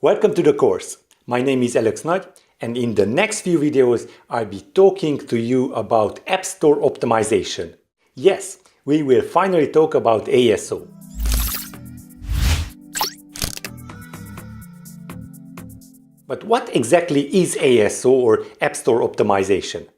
Welcome to the course. My name is Alex Nagy, and in the next few videos I'll be talking to you about App Store optimization. Yes, we will finally talk about ASO. But what exactly is ASO or App Store optimization?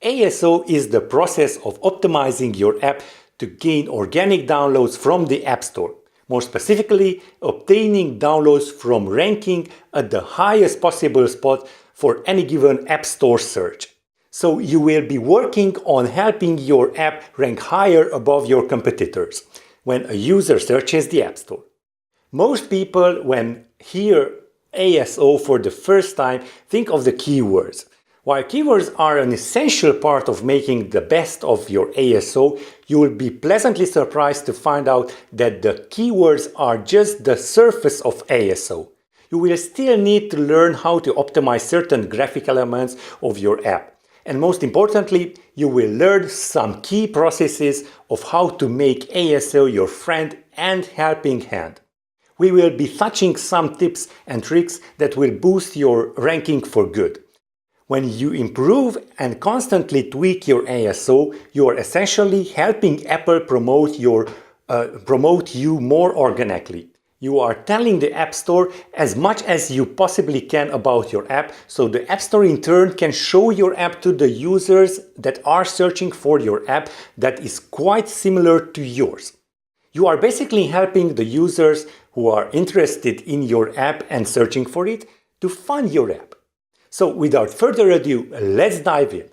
ASO is the process of optimizing your app to gain organic downloads from the App Store. More specifically, obtaining downloads from ranking at the highest possible spot for any given App Store search. So you will be working on helping your app rank higher above your competitors when a user searches the App Store. Most people, when hear ASO for the first time, think of the keywords. While keywords are an essential part of making the best of your ASO, you will be pleasantly surprised to find out that the keywords are just the surface of ASO. You will still need to learn how to optimize certain graphic elements of your app. And most importantly, you will learn some key processes of how to make ASO your friend and helping hand. We will be touching some tips and tricks that will boost your ranking for good. When you improve and constantly tweak your ASO, you are essentially helping Apple promote you more organically. You are telling the App Store as much as you possibly can about your app, so the App Store in turn can show your app to the users that are searching for your app that is quite similar to yours. You are basically helping the users who are interested in your app and searching for it to find your app. So without further ado, let's dive in.